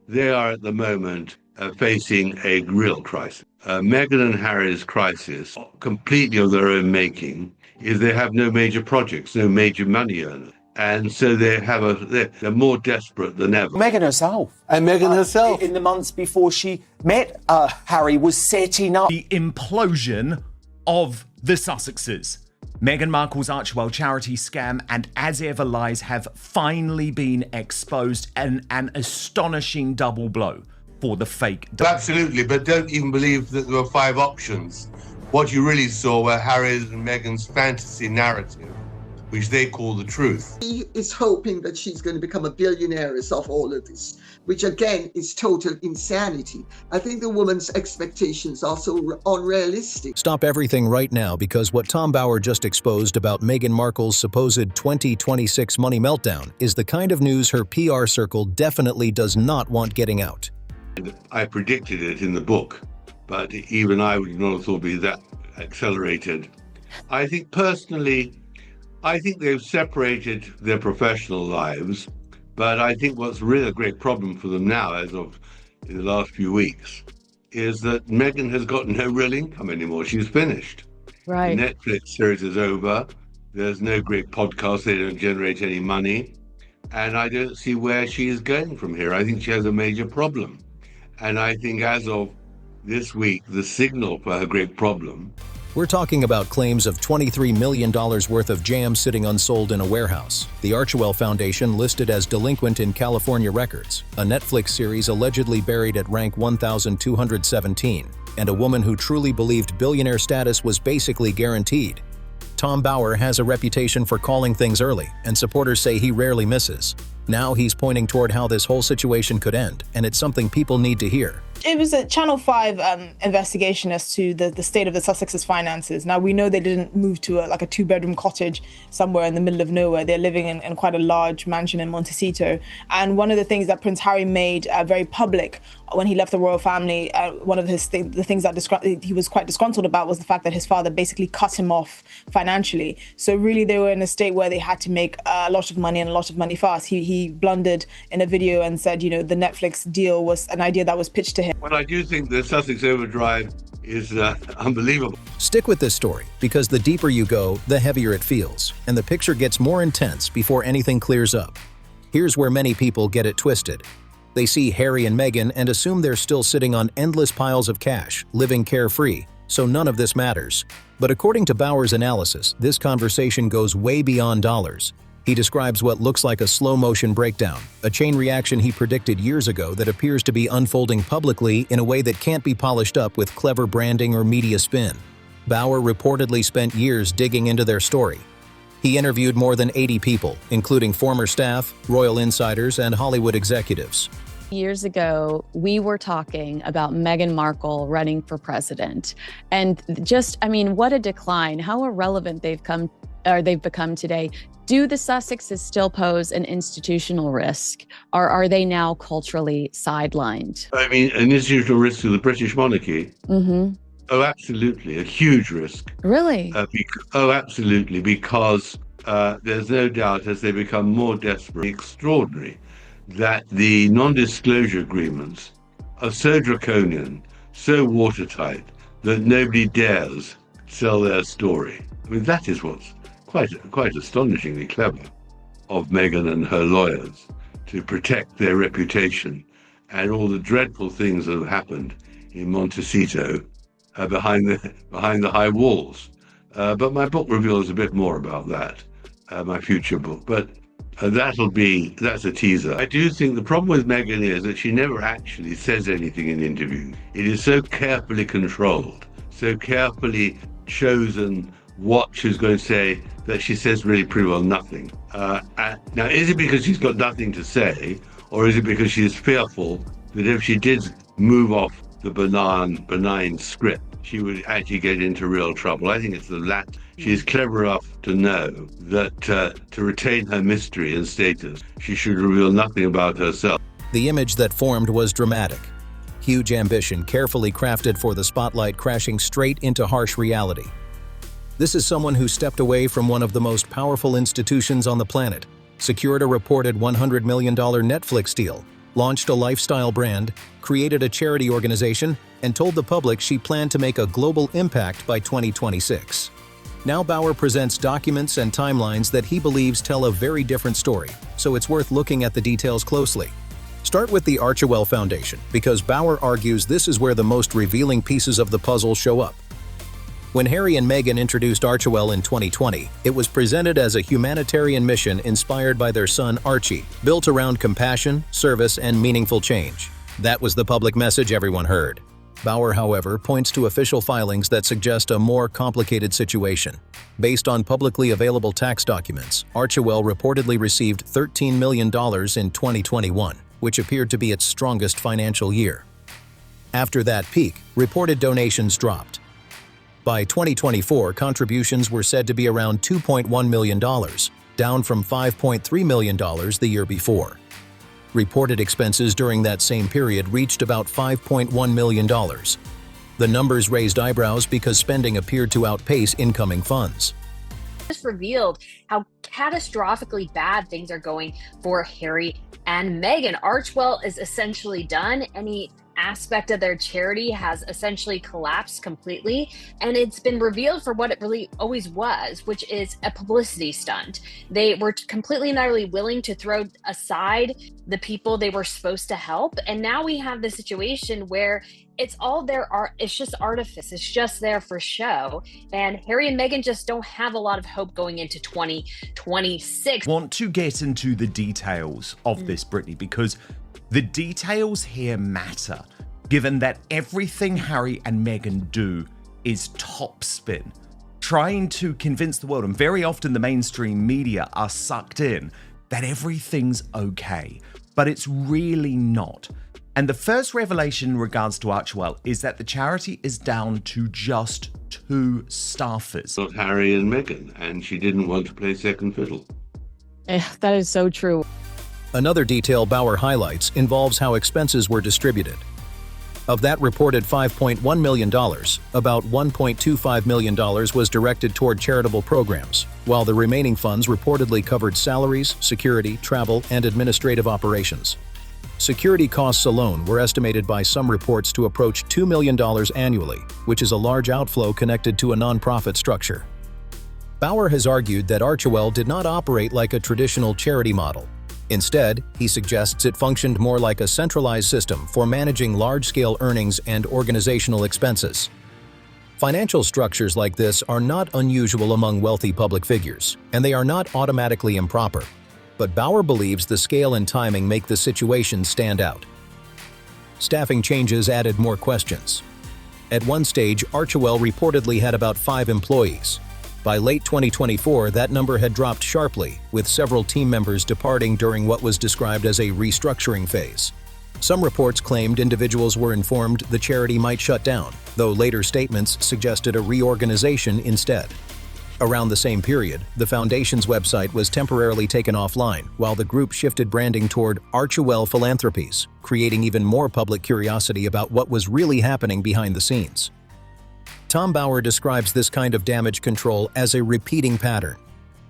they are at the moment facing a real crisis. Meghan and Harry's crisis, completely of their own making, is they have no major projects, no major money earners. And so they're more desperate than ever. Meghan herself. And Meghan herself. In the months before she met Harry, was setting up the implosion of the Sussexes. Meghan Markle's Archewell charity scam and as ever lies have finally been exposed, and an astonishing double blow for the fake. Absolutely, but don't even believe that there were 5 options. What you really saw were Harry's and Meghan's fantasy narrative, which they call the truth. He is hoping that she's going to become a billionaire of all of this, which again is total insanity. I think the woman's expectations are so unrealistic. Stop everything right now, because what Tom Bower just exposed about Meghan Markle's supposed 2026 money meltdown is the kind of news her PR circle definitely does not want getting out. I predicted it in the book, but even I would not have thought it'd be that accelerated. I think personally, they've separated their professional lives, but I think what's really a great problem for them now, as of in the last few weeks, is that Meghan has got no real income anymore. She's finished. Right. The Netflix series is over. There's no great podcast. They don't generate any money. And I don't see where she is going from here. I think she has a major problem. And I think as of this week, the signal for her great problem. We're talking about claims of $23 million worth of jam sitting unsold in a warehouse, the Archewell Foundation listed as delinquent in California records, a Netflix series allegedly buried at rank 1,217, and a woman who truly believed billionaire status was basically guaranteed. Tom Bower has a reputation for calling things early, and supporters say he rarely misses. Now he's pointing toward how this whole situation could end, and it's something people need to hear. It was a Channel 5 investigation as to the state of the Sussexes' finances. Now, we know they didn't move to a 2-bedroom cottage somewhere in the middle of nowhere. They're living in quite a large mansion in Montecito. And one of the things that Prince Harry made very public when he left the royal family, one of the things that he was quite disgruntled about was the fact that his father basically cut him off financially. So really, they were in a state where they had to make a lot of money, and a lot of money fast. He blundered in a video and said, the Netflix deal was an idea that was pitched to him. Well, I do think the Sussex overdrive is unbelievable. Stick with this story, because the deeper you go, the heavier it feels, and the picture gets more intense before anything clears up. Here's where many people get it twisted. They see Harry and Meghan and assume they're still sitting on endless piles of cash, living carefree, so none of this matters. But according to Bower's analysis, this conversation goes way beyond dollars. He describes what looks like a slow-motion breakdown, a chain reaction he predicted years ago that appears to be unfolding publicly in a way that can't be polished up with clever branding or media spin. Bower reportedly spent years digging into their story. He interviewed more than 80 people, including former staff, royal insiders, and Hollywood executives. Years ago, we were talking about Meghan Markle running for president. And what a decline, how irrelevant they've become today. Do the Sussexes still pose an institutional risk, or are they now culturally sidelined? I mean, an institutional risk to the British monarchy? Mm-hmm. Oh, absolutely. A huge risk. Really? Absolutely, because there's no doubt as they become more desperate, extraordinary, that the non-disclosure agreements are so draconian, so watertight, that nobody dares sell their story. I mean, that is what's quite astonishingly clever of Meghan and her lawyers, to protect their reputation and all the dreadful things that have happened in Montecito behind the high walls. But my book reveals a bit more about that, my future book. But that's a teaser. I do think the problem with Meghan is that she never actually says anything in interviews. It is so carefully controlled, so carefully chosen what she's going to say, that she says really pretty well nothing. Now, is it because she's got nothing to say, or is it because she's fearful that if she did move off the benign script, she would actually get into real trouble? I think it's the latter. She's clever enough to know that to retain her mystery and status, she should reveal nothing about herself. The image that formed was dramatic. Huge ambition, carefully crafted for the spotlight, crashing straight into harsh reality. This is someone who stepped away from one of the most powerful institutions on the planet, secured a reported $100 million Netflix deal, launched a lifestyle brand, created a charity organization, and told the public she planned to make a global impact by 2026. Now Bauer presents documents and timelines that he believes tell a very different story, so it's worth looking at the details closely. Start with the Archewell Foundation, because Bauer argues this is where the most revealing pieces of the puzzle show up. When Harry and Meghan introduced Archewell in 2020, it was presented as a humanitarian mission inspired by their son Archie, built around compassion, service, and meaningful change. That was the public message everyone heard. Bauer, however, points to official filings that suggest a more complicated situation. Based on publicly available tax documents, Archewell reportedly received $13 million in 2021, which appeared to be its strongest financial year. After that peak, reported donations dropped. By 2024, contributions were said to be around $2.1 million, down from $5.3 million the year before. Reported expenses during that same period reached about $5.1 million. The numbers raised eyebrows because spending appeared to outpace incoming funds. This revealed how catastrophically bad things are going for Harry and Meghan. Archewell is essentially done. Any aspect of their charity has essentially collapsed completely, and it's been revealed for what it really always was, which is a publicity stunt. They were completely and utterly willing to throw aside the people they were supposed to help, and now we have the situation where it's all their art. It's just artifice. It's just there for show. And Harry and Meghan just don't have a lot of hope going into 2026. Want to get into the details of this, Brittany, because the details here matter, given that everything Harry and Meghan do is topspin, trying to convince the world, and very often the mainstream media are sucked in, that everything's okay, but it's really not. And the first revelation in regards to Archewell is that the charity is down to just 2 staffers. Not Harry and Meghan, and she didn't want to play second fiddle. That is so true. Another detail Bauer highlights involves how expenses were distributed. Of that reported $5.1 million, about $1.25 million was directed toward charitable programs, while the remaining funds reportedly covered salaries, security, travel, and administrative operations. Security costs alone were estimated by some reports to approach $2 million annually, which is a large outflow connected to a nonprofit structure. Bauer has argued that Archewell did not operate like a traditional charity model. Instead, he suggests it functioned more like a centralized system for managing large-scale earnings and organizational expenses. Financial structures like this are not unusual among wealthy public figures, and they are not automatically improper. But Bauer believes the scale and timing make the situation stand out. Staffing changes added more questions. At one stage, Archewell reportedly had about 5 employees. By late 2024, that number had dropped sharply, with several team members departing during what was described as a restructuring phase. Some reports claimed individuals were informed the charity might shut down, though later statements suggested a reorganization instead. Around the same period, the foundation's website was temporarily taken offline, while the group shifted branding toward Archewell Philanthropies, creating even more public curiosity about what was really happening behind the scenes. Tom Bauer describes this kind of damage control as a repeating pattern.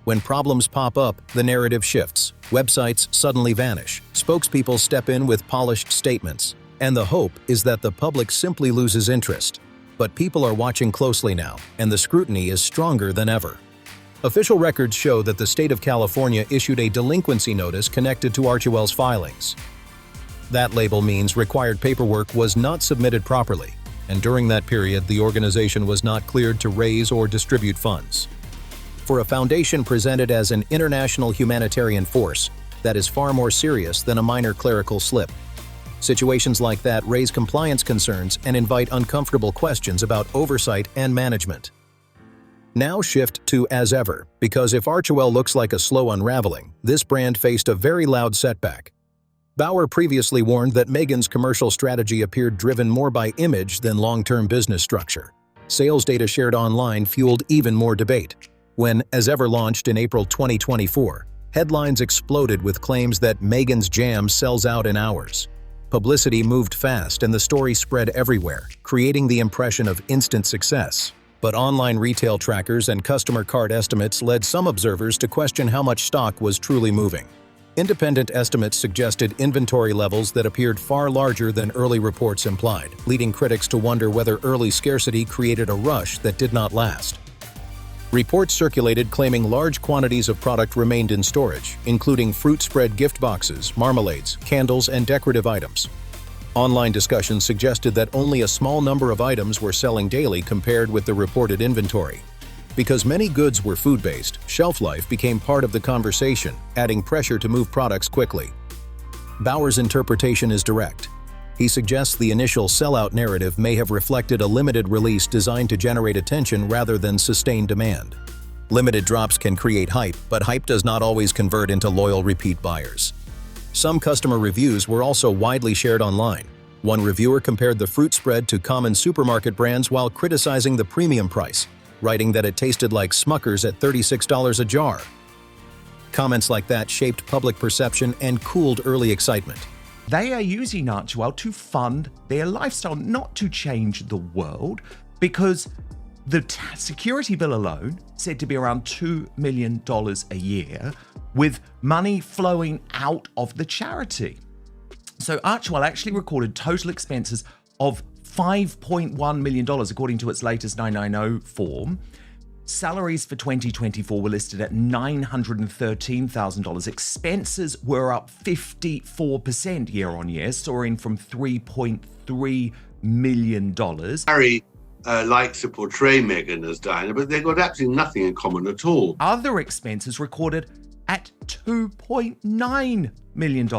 When problems pop up, the narrative shifts, websites suddenly vanish, spokespeople step in with polished statements, and the hope is that the public simply loses interest. But people are watching closely now, and the scrutiny is stronger than ever. Official records show that the state of California issued a delinquency notice connected to Archewell's filings. That label means required paperwork was not submitted properly, and during that period, the organization was not cleared to raise or distribute funds. For a foundation presented as an international humanitarian force, that is far more serious than a minor clerical slip. Situations like that raise compliance concerns and invite uncomfortable questions about oversight and management. Now shift to as ever, because if Archewell looks like a slow unraveling, this brand faced a very loud setback. Bauer previously warned that Meghan's commercial strategy appeared driven more by image than long-term business structure. Sales data shared online fueled even more debate. When As Ever launched in April 2024, headlines exploded with claims that Meghan's jam sells out in hours. Publicity moved fast and the story spread everywhere, creating the impression of instant success. But online retail trackers and customer card estimates led some observers to question how much stock was truly moving. Independent estimates suggested inventory levels that appeared far larger than early reports implied, leading critics to wonder whether early scarcity created a rush that did not last. Reports circulated claiming large quantities of product remained in storage, including fruit spread gift boxes, marmalades, candles, and decorative items. Online discussions suggested that only a small number of items were selling daily compared with the reported inventory. Because many goods were food-based, shelf life became part of the conversation, adding pressure to move products quickly. Bauer's interpretation is direct. He suggests the initial sellout narrative may have reflected a limited release designed to generate attention rather than sustain demand. Limited drops can create hype, but hype does not always convert into loyal repeat buyers. Some customer reviews were also widely shared online. One reviewer compared the fruit spread to common supermarket brands while criticizing the premium price, writing that it tasted like Smucker's at $36 a jar. Comments like that shaped public perception and cooled early excitement. They are using Archewell to fund their lifestyle, not to change the world, because the security bill alone said to be around $2 million a year, with money flowing out of the charity. So Archewell actually recorded total expenses of $5.1 million, according to its latest 990 form. Salaries for 2024 were listed at $913,000. Expenses were up 54% year on year, soaring from $3.3 million. Harry likes to portray Meghan as Diana, but they've got absolutely nothing in common at all. Other expenses recorded at $2.9 million.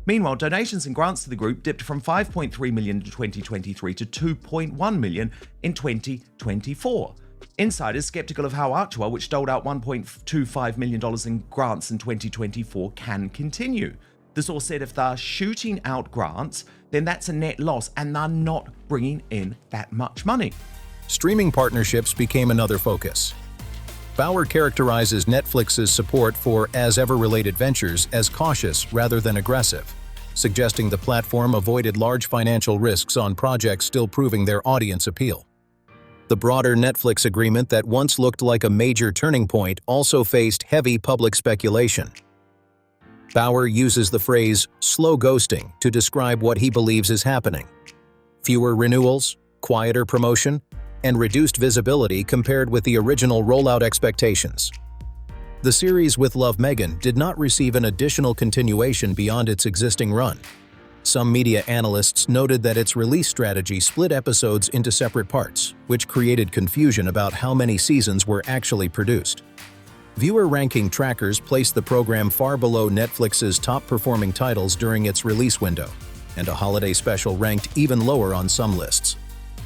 Meanwhile, donations and grants to the group dipped from $5.3 million in 2023 to $2.1 million in 2024. Insiders skeptical of how Archewell, which doled out $1.25 million in grants in 2024, can continue. The source said if they're shooting out grants, then that's a net loss and they're not bringing in that much money. Streaming partnerships became another focus. Bauer characterizes Netflix's support for as-ever-related ventures as cautious rather than aggressive, suggesting the platform avoided large financial risks on projects still proving their audience appeal. The broader Netflix agreement that once looked like a major turning point also faced heavy public speculation. Bauer uses the phrase slow ghosting to describe what he believes is happening. Fewer renewals, quieter promotion, and reduced visibility compared with the original rollout expectations. The series With Love Meghan did not receive an additional continuation beyond its existing run. Some media analysts noted that its release strategy split episodes into separate parts, which created confusion about how many seasons were actually produced. Viewer ranking trackers placed the program far below Netflix's top-performing titles during its release window, and a holiday special ranked even lower on some lists.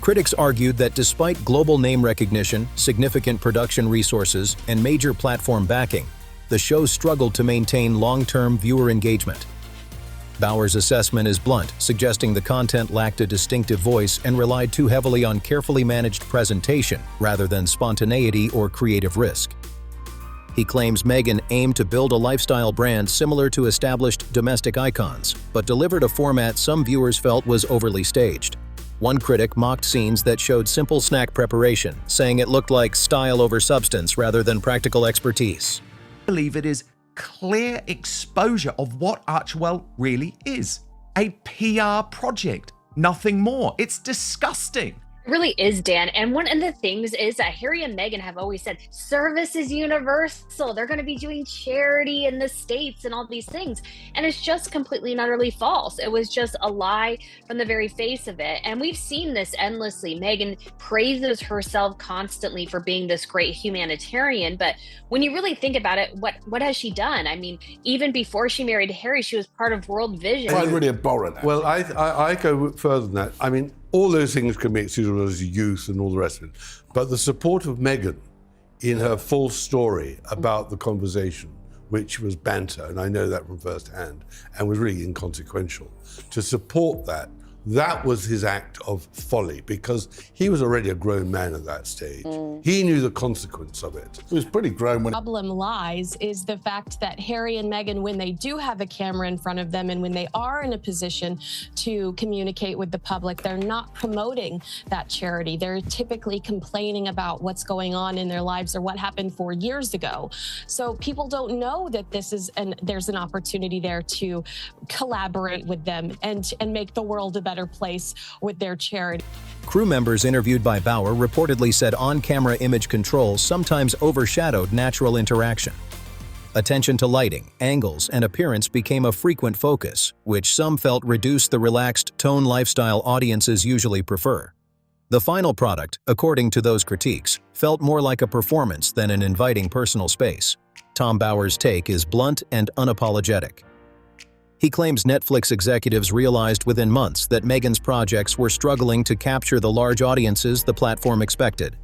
Critics argued that despite global name recognition, significant production resources, and major platform backing, the show struggled to maintain long-term viewer engagement. Bauer's assessment is blunt, suggesting the content lacked a distinctive voice and relied too heavily on carefully managed presentation rather than spontaneity or creative risk. He claims Meghan aimed to build a lifestyle brand similar to established domestic icons, but delivered a format some viewers felt was overly staged. One critic mocked scenes that showed simple snack preparation, saying it looked like style over substance rather than practical expertise. I believe it is clear exposure of what Archewell really is. A PR project, nothing more. It's disgusting. It really is, Dan. And one of the things is that Harry and Meghan have always said service is universal. They're going to be doing charity in the States and all these things. And it's just completely and utterly false. It was just a lie from the very face of it. And we've seen this endlessly. Meghan praises herself constantly for being this great humanitarian. But when you really think about it, what has she done? I mean, even before she married Harry, she was part of World Vision. I really abhorrent. Well, I go further than that. I mean, all those things can be excusable as youth and all the rest of it. But the support of Meghan in her full story about the conversation, which was banter, and I know that from first hand, and was really inconsequential, to support that That was his act of folly, because he was already a grown man at that stage. He knew the consequence of it. He was pretty grown when... The problem lies is the fact that Harry and Meghan, when they do have a camera in front of them and when they are in a position to communicate with the public, they're not promoting that charity. They're typically complaining about what's going on in their lives or what happened 4 years ago. So people don't know that there's an opportunity there to collaborate with them and make the world a better place with their charity. Crew members interviewed by Bauer reportedly said on-camera image control sometimes overshadowed natural interaction. Attention to lighting, angles, and appearance became a frequent focus, which some felt reduced the relaxed tone lifestyle audiences usually prefer. The final product, according to those critiques, felt more like a performance than an inviting personal space. Tom Bauer's take is blunt and unapologetic. He claims Netflix executives realized within months that Meghan's projects were struggling to capture the large audiences the platform expected.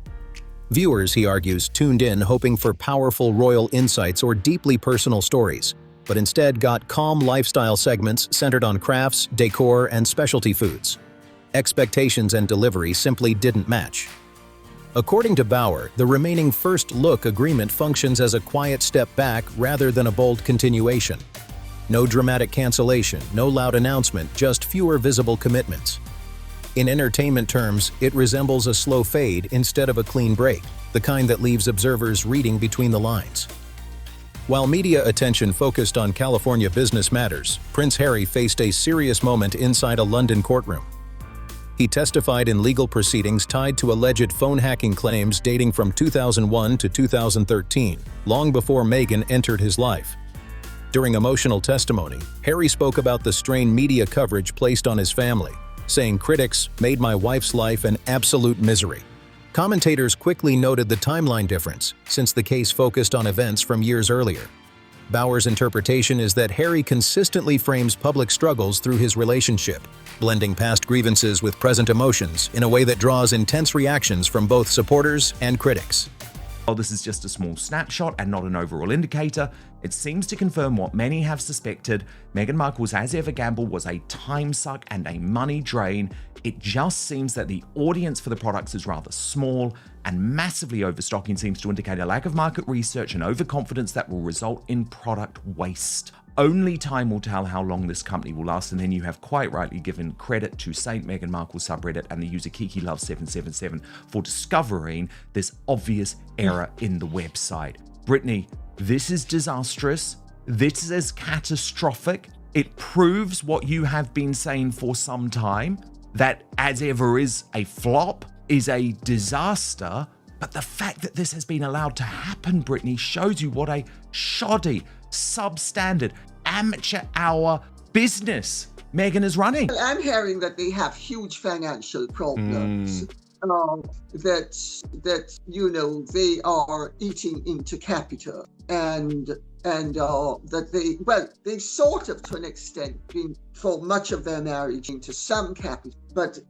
Viewers, he argues, tuned in hoping for powerful royal insights or deeply personal stories, but instead got calm lifestyle segments centered on crafts, decor, and specialty foods. Expectations and delivery simply didn't match. According to Bauer, the remaining first look agreement functions as a quiet step back rather than a bold continuation. No dramatic cancellation, no loud announcement, just fewer visible commitments. In entertainment terms, it resembles a slow fade instead of a clean break, the kind that leaves observers reading between the lines. While media attention focused on California business matters, Prince Harry faced a serious moment inside a London courtroom. He testified in legal proceedings tied to alleged phone hacking claims dating from 2001 to 2013, long before Meghan entered his life. During emotional testimony, Harry spoke about the strained media coverage placed on his family, saying critics made my wife's life an absolute misery. Commentators quickly noted the timeline difference, since the case focused on events from years earlier. Bauer's interpretation is that Harry consistently frames public struggles through his relationship, blending past grievances with present emotions in a way that draws intense reactions from both supporters and critics. While this is just a small snapshot and not an overall indicator, it seems to confirm what many have suspected. Meghan Markle's as ever gamble was a time suck and a money drain. It just seems that the audience for the products is rather small, and massively overstocking seems to indicate a lack of market research and overconfidence that will result in product waste. Only time will tell how long this company will last, and then you have quite rightly given credit to Saint Meghan Markle subreddit and the user KikiLove777 for discovering this obvious error in the website. Brittany, this is disastrous. This is catastrophic. It proves what you have been saying for some time, that as ever is a flop, is a disaster. But the fact that this has been allowed to happen, Brittany, shows you what a shoddy, substandard, amateur hour business Meghan is running. I'm hearing that they have huge financial problems. That you know, they are eating into capital, and that they've sort of, to an extent, been for much of their marriage into some capital,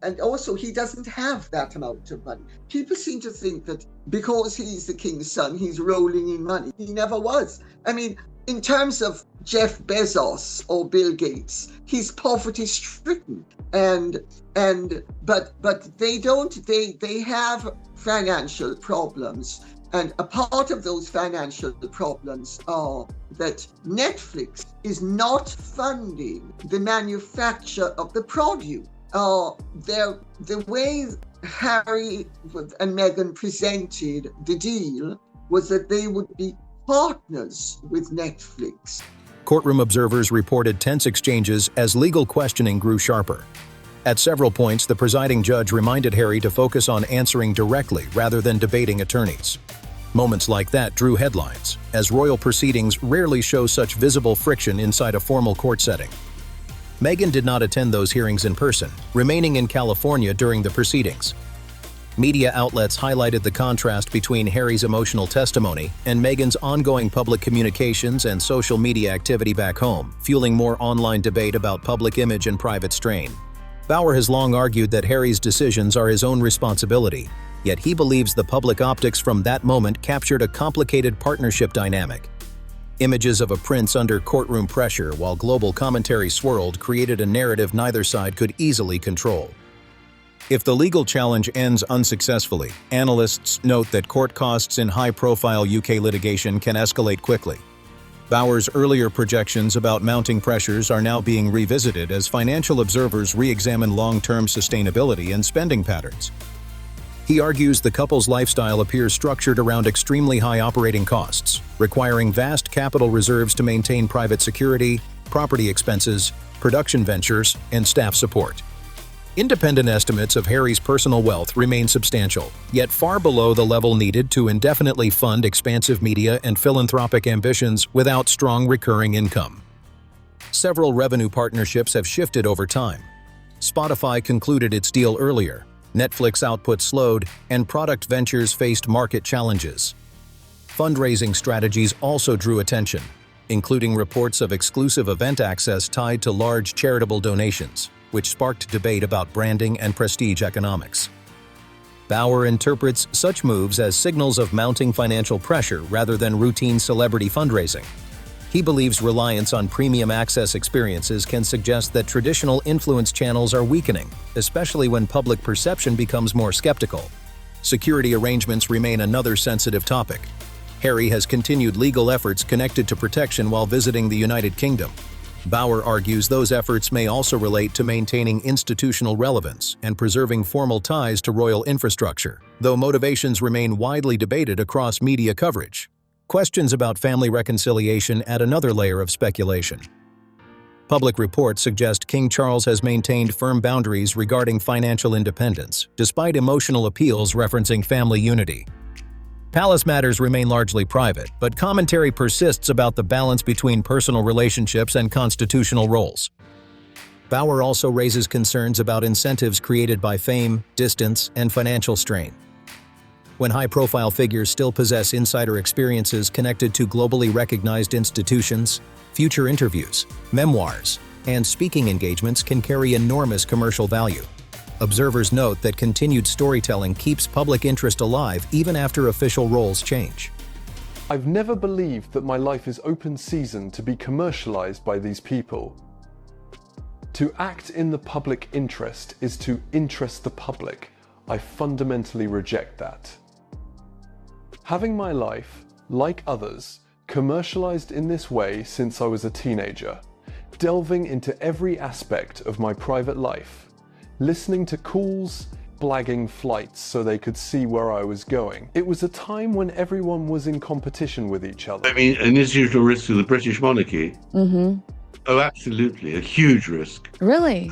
and also he doesn't have that amount of money. People seem to think that because he's the king's son, he's rolling in money. He never was. I mean, in terms of Jeff Bezos or Bill Gates, he's poverty stricken, but they have financial problems. And a part of those financial problems are that Netflix is not funding the manufacture of the produce. The way Harry and Meghan presented the deal was that they would be partners with Netflix. Courtroom observers reported tense exchanges as legal questioning grew sharper. At several points, the presiding judge reminded Harry to focus on answering directly rather than debating attorneys. Moments like that drew headlines, as royal proceedings rarely show such visible friction inside a formal court setting. Meghan did not attend those hearings in person, remaining in California during the proceedings. Media outlets highlighted the contrast between Harry's emotional testimony and Meghan's ongoing public communications and social media activity back home, fueling more online debate about public image and private strain. Bauer has long argued that Harry's decisions are his own responsibility, yet he believes the public optics from that moment captured a complicated partnership dynamic. Images of a prince under courtroom pressure while global commentary swirled created a narrative neither side could easily control. If the legal challenge ends unsuccessfully, analysts note that court costs in high-profile UK litigation can escalate quickly. Bauer's earlier projections about mounting pressures are now being revisited as financial observers re-examine long-term sustainability and spending patterns. He argues the couple's lifestyle appears structured around extremely high operating costs, requiring vast capital reserves to maintain private security, property expenses, production ventures, and staff support. Independent estimates of Harry's personal wealth remain substantial, yet far below the level needed to indefinitely fund expansive media and philanthropic ambitions without strong recurring income. Several revenue partnerships have shifted over time. Spotify concluded its deal earlier, Netflix output slowed, and product ventures faced market challenges. Fundraising strategies also drew attention, including reports of exclusive event access tied to large charitable donations, which sparked debate about branding and prestige economics. Bauer interprets such moves as signals of mounting financial pressure rather than routine celebrity fundraising. He believes reliance on premium access experiences can suggest that traditional influence channels are weakening, especially when public perception becomes more skeptical. Security arrangements remain another sensitive topic. Harry has continued legal efforts connected to protection while visiting the United Kingdom. Bauer argues those efforts may also relate to maintaining institutional relevance and preserving formal ties to royal infrastructure, though motivations remain widely debated across media coverage. Questions about family reconciliation add another layer of speculation. Public reports suggest King Charles has maintained firm boundaries regarding financial independence, despite emotional appeals referencing family unity. Palace matters remain largely private, but commentary persists about the balance between personal relationships and constitutional roles. Bauer also raises concerns about incentives created by fame, distance, and financial strain. When high-profile figures still possess insider experiences connected to globally recognized institutions, future interviews, memoirs, and speaking engagements can carry enormous commercial value. Observers note that continued storytelling keeps public interest alive even after official roles change. I've never believed that my life is open season to be commercialized by these people. To act in the public interest is to interest the public. I fundamentally reject that. Having my life, like others, commercialized in this way since I was a teenager, delving into every aspect of my private life, listening to calls, blagging flights so they could see where I was going. It was a time when everyone was in competition with each other. I mean, an institutional risk to the British monarchy? Mm-hmm. Oh, absolutely. A huge risk. Really?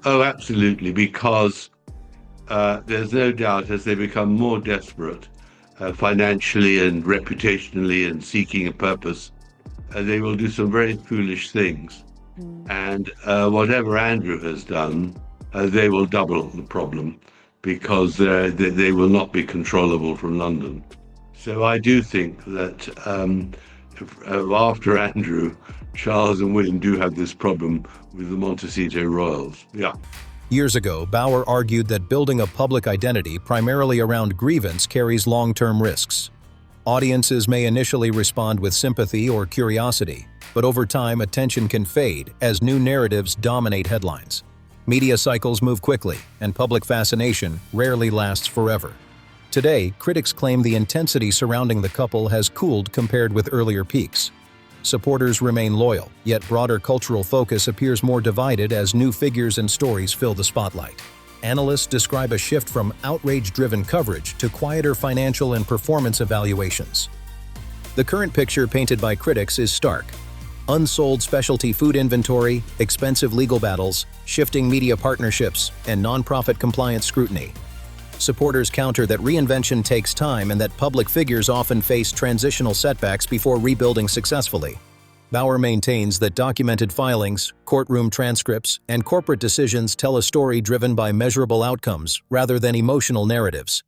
Absolutely, because there's no doubt as they become more desperate, financially and reputationally and seeking a purpose, they will do some very foolish things. And whatever Andrew has done, they will double the problem because they will not be controllable from London. So I do think that after Andrew, Charles and William do have this problem with the Montecito royals. Yeah. Years ago, Bauer argued that building a public identity primarily around grievance carries long-term risks. Audiences may initially respond with sympathy or curiosity, but over time attention can fade as new narratives dominate headlines. Media cycles move quickly, and public fascination rarely lasts forever. Today, critics claim the intensity surrounding the couple has cooled compared with earlier peaks. Supporters remain loyal, yet broader cultural focus appears more divided as new figures and stories fill the spotlight. Analysts describe a shift from outrage-driven coverage to quieter financial and performance evaluations. The current picture painted by critics is stark. Unsold specialty food inventory, expensive legal battles, shifting media partnerships, and nonprofit compliance scrutiny. Supporters counter that reinvention takes time and that public figures often face transitional setbacks before rebuilding successfully. Bauer maintains that documented filings, courtroom transcripts, and corporate decisions tell a story driven by measurable outcomes rather than emotional narratives.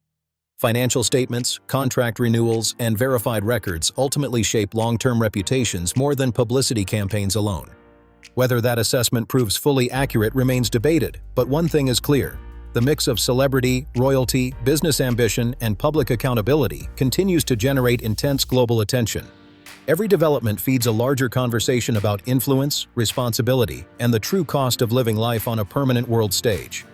Financial statements, contract renewals, and verified records ultimately shape long-term reputations more than publicity campaigns alone. Whether that assessment proves fully accurate remains debated, but one thing is clear. The mix of celebrity, royalty, business ambition, and public accountability continues to generate intense global attention. Every development feeds a larger conversation about influence, responsibility, and the true cost of living life on a permanent world stage.